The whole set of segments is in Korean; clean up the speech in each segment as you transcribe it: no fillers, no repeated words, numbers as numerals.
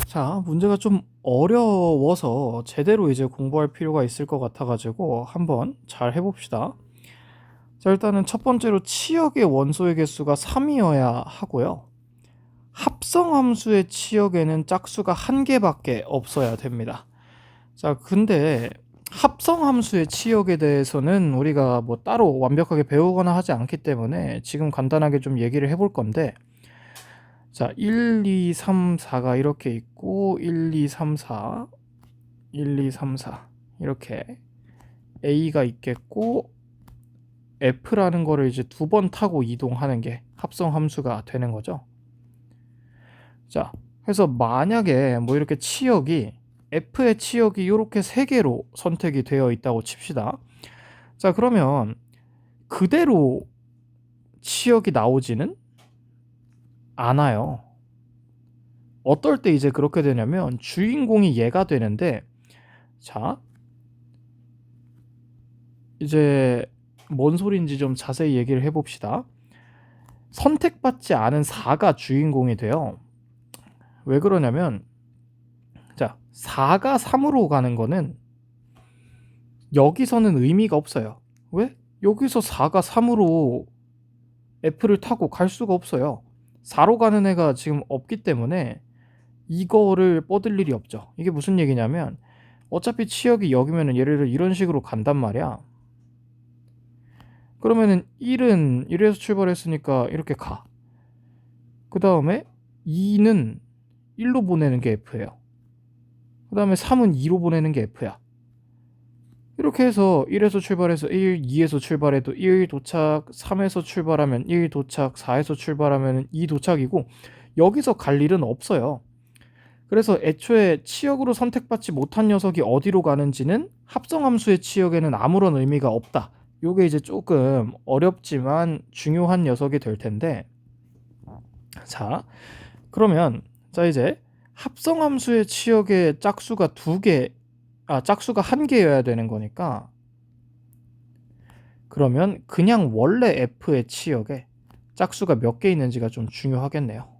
자, 문제가 좀 어려워서 제대로 이제 공부할 필요가 있을 것 같아 가지고 한번 잘 해 봅시다. 자, 일단은 첫 번째로 치역의 원소의 개수가 3이어야 하고요. 합성 함수의 치역에는 짝수가 한 개밖에 없어야 됩니다. 자, 근데 합성 함수의 치역에 대해서는 우리가 뭐 따로 완벽하게 배우거나 하지 않기 때문에 지금 간단하게 좀 얘기를 해볼 건데, 자, 1, 2, 3, 4가 이렇게 있고 1, 2, 3, 4 1, 2, 3, 4 이렇게 A가 있겠고 F라는 거를 이제 두 번 타고 이동하는 게 합성 함수가 되는 거죠. 자, 그래서 만약에 뭐 이렇게 치역이 F의 치역이 이렇게 세 개로 선택이 되어 있다고 칩시다. 자, 그러면 그대로 치역이 나오지는 않아요. 어떨 때 이제 그렇게 되냐면 주인공이 얘가 되는데, 자, 이제 뭔 소리인지 좀 자세히 얘기를 해봅시다. 선택받지 않은 4가 주인공이 돼요. 왜 그러냐면, 자, 4가 3으로 가는 거는 여기서는 의미가 없어요. 왜? 여기서 4가 3으로 F를 타고 갈 수가 없어요. 4로 가는 애가 지금 없기 때문에 이거를 뻗을 일이 없죠. 이게 무슨 얘기냐면, 어차피 치역이 여기면은 예를 들어 이런 식으로 간단 말이야. 그러면은 1은 1에서 출발했으니까 이렇게 가. 그 다음에 2는 1로 보내는 게 F예요. 그 다음에 3은 2로 보내는 게 F야. 이렇게 해서 1에서 출발해서 1, 2에서 출발해도 1 도착, 3에서 출발하면 1 도착, 4에서 출발하면 2 도착이고, 여기서 갈 일은 없어요. 그래서 애초에 치역으로 선택받지 못한 녀석이 어디로 가는지는 합성함수의 치역에는 아무런 의미가 없다. 요게 이제 조금 어렵지만 중요한 녀석이 될 텐데, 자, 그러면 자 이제 합성함수의 치역의 짝수가 짝수가 한 개여야 되는 거니까, 그러면 그냥 원래 F의 치역에 짝수가 몇 개 있는지가 좀 중요하겠네요.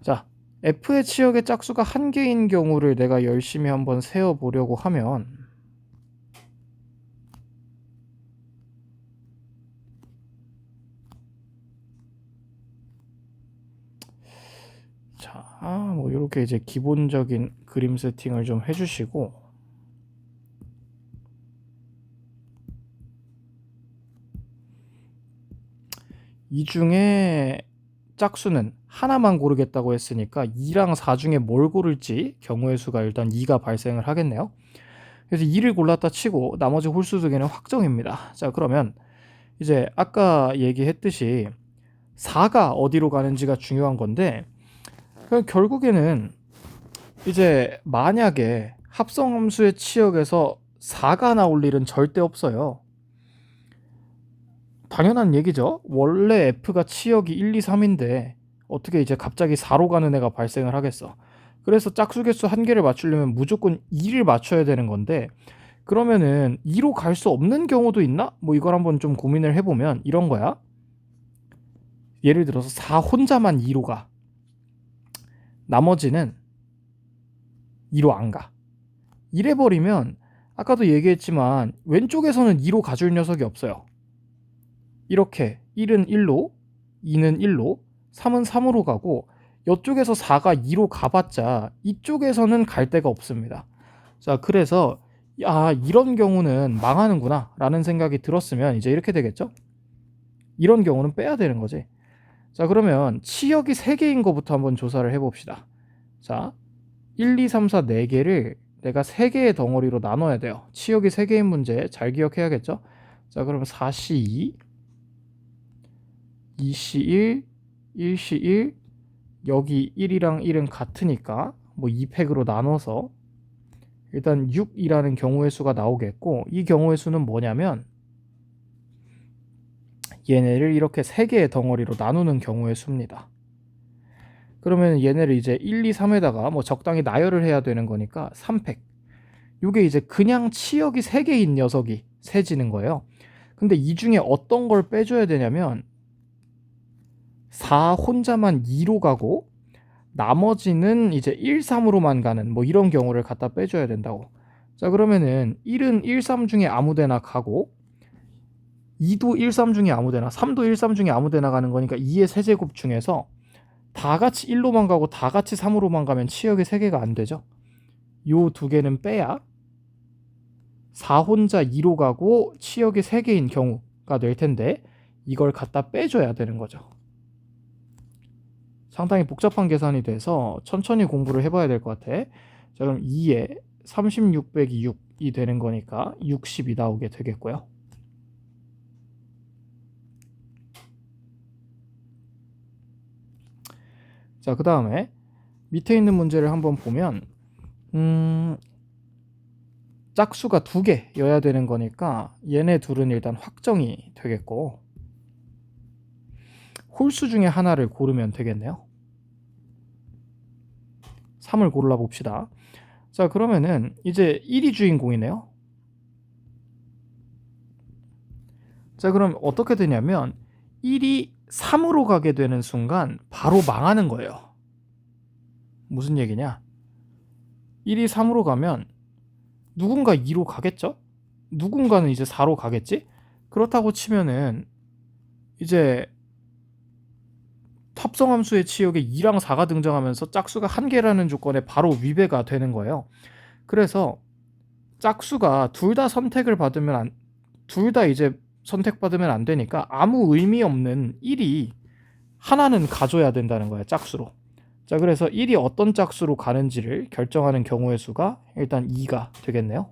자, F의 치역의 짝수가 한 개인 경우를 내가 열심히 한번 세어보려고 하면, 자, 뭐 이렇게 이제 기본적인 그림 세팅을 좀 해주시고, 이 중에 짝수는 하나만 고르겠다고 했으니까 2랑 4 중에 뭘 고를지 경우의 수가 일단 2가 발생을 하겠네요. 그래서 2를 골랐다 치고 나머지 홀수 두 개는 확정입니다. 자, 그러면 이제 아까 얘기했듯이 4가 어디로 가는지가 중요한 건데, 결국에는 이제 만약에 합성함수의 치역에서 4가 나올 일은 절대 없어요. 당연한 얘기죠. 원래 F가 치역이 1, 2, 3인데 어떻게 이제 갑자기 4로 가는 애가 발생을 하겠어. 그래서 짝수 개수 한 개를 맞추려면 무조건 2를 맞춰야 되는 건데, 그러면은 2로 갈 수 없는 경우도 있나? 뭐 이걸 한번 좀 고민을 해보면 이런 거야. 예를 들어서 4 혼자만 2로 가. 나머지는 2로 안 가. 이래 버리면 아까도 얘기했지만 왼쪽에서는 2로 가줄 녀석이 없어요. 이렇게 1은 1로, 2는 1로, 3은 3으로 가고, 이쪽에서 4가 2로 가봤자 이쪽에서는 갈 데가 없습니다. 자, 그래서 이런 경우는 망하는구나 라는 생각이 들었으면 이제 이렇게 되겠죠. 이런 경우는 빼야 되는 거지. 자, 그러면 치역이 3개인 것부터 한번 조사를 해봅시다. 자, 1, 2, 3, 4 4개를 내가 3개의 덩어리로 나눠야 돼요. 치역이 3개인 문제 잘 기억해야겠죠. 자, 그러면 4C2, 2C1, 1C1, 여기 1이랑 1은 같으니까 뭐 2팩으로 나눠서 일단 6이라는 경우의 수가 나오겠고, 이 경우의 수는 뭐냐면 얘네를 이렇게 3개의 덩어리로 나누는 경우의 수입니다. 그러면 얘네를 이제 1, 2, 3에다가 뭐 적당히 나열을 해야 되는 거니까 3팩. 이게 이제 그냥 치역이 3개인 녀석이 세지는 거예요. 근데 이 중에 어떤 걸 빼줘야 되냐면 4 혼자만 2로 가고 나머지는 이제 1, 3으로만 가는 뭐 이런 경우를 갖다 빼줘야 된다고. 자, 그러면은 1은 1, 3 중에 아무 데나 가고 2도 1, 3 중에 아무 데나, 3도 1, 3 중에 아무 데나 가는 거니까 2의 세제곱 중에서 다 같이 1로만 가고 다 같이 3으로만 가면 치역이 3개가 안 되죠. 요 두 개는 빼야 4 혼자 2로 가고 치역이 3개인 경우가 될 텐데 이걸 갖다 빼줘야 되는 거죠. 상당히 복잡한 계산이 돼서 천천히 공부를 해봐야 될 것 같아. 자, 그럼 2에 36 빼기 6이 되는 거니까 60이 나오게 되겠고요. 자, 그 다음에 밑에 있는 문제를 한번 보면 짝수가 2개여야 되는 거니까 얘네 둘은 일단 확정이 되겠고 홀수 중에 하나를 고르면 되겠네요. 3을 골라 봅시다. 자, 그러면은 이제 1이 주인공이네요. 자, 그럼 어떻게 되냐면 1이 3으로 가게 되는 순간 바로 망하는 거예요. 무슨 얘기냐? 1이 3으로 가면 누군가 2로 가겠죠? 누군가는 이제 4로 가겠지? 그렇다고 치면은 이제 합성함수의 치역에 2랑 4가 등장하면서 짝수가 1개라는 조건에 바로 위배가 되는 거예요. 그래서 짝수가 둘 다 선택을 받으면 둘 다 이제 선택받으면 안 되니까 아무 의미 없는 1이 하나는 가져야 된다는 거야, 짝수로. 자, 그래서 1이 어떤 짝수로 가는지를 결정하는 경우의 수가 일단 2가 되겠네요.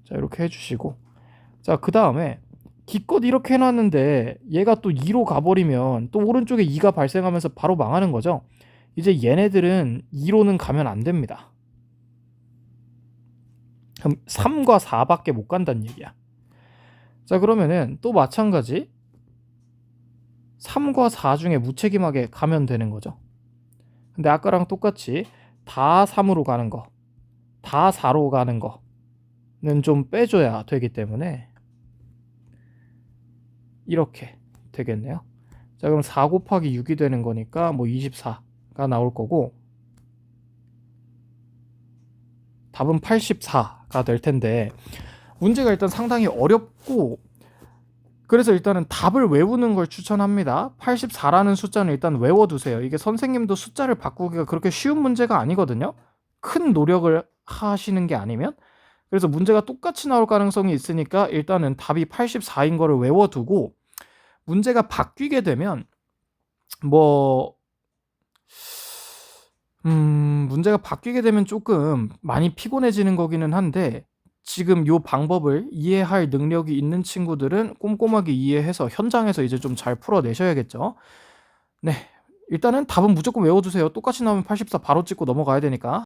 자, 이렇게 해주시고, 자, 그 다음에 기껏 이렇게 해놨는데 얘가 또 2로 가버리면 또 오른쪽에 2가 발생하면서 바로 망하는 거죠. 이제 얘네들은 2로는 가면 안 됩니다. 그럼 3과 4밖에 못 간다는 얘기야. 자, 그러면은 또 마찬가지 3과 4 중에 무책임하게 가면 되는 거죠. 근데 아까랑 똑같이 다 3으로 가는 거, 다 4로 가는 거는 좀 빼줘야 되기 때문에 이렇게 되겠네요. 자, 그럼 4 곱하기 6이 되는 거니까 뭐 24가 나올 거고 답은 84가 될 텐데 문제가 일단 상당히 어렵고 그래서 일단은 답을 외우는 걸 추천합니다. 84라는 숫자는 일단 외워두세요. 이게 선생님도 숫자를 바꾸기가 그렇게 쉬운 문제가 아니거든요. 큰 노력을 하시는 게 아니면. 그래서 문제가 똑같이 나올 가능성이 있으니까 일단은 답이 84인 거를 외워두고 문제가 바뀌게 되면 문제가 바뀌게 되면 조금 많이 피곤해지는 거기는 한데 지금 요 방법을 이해할 능력이 있는 친구들은 꼼꼼하게 이해해서 현장에서 이제 좀 잘 풀어내셔야겠죠. 네, 일단은 답은 무조건 외워두세요. 똑같이 나오면 84 바로 찍고 넘어가야 되니까.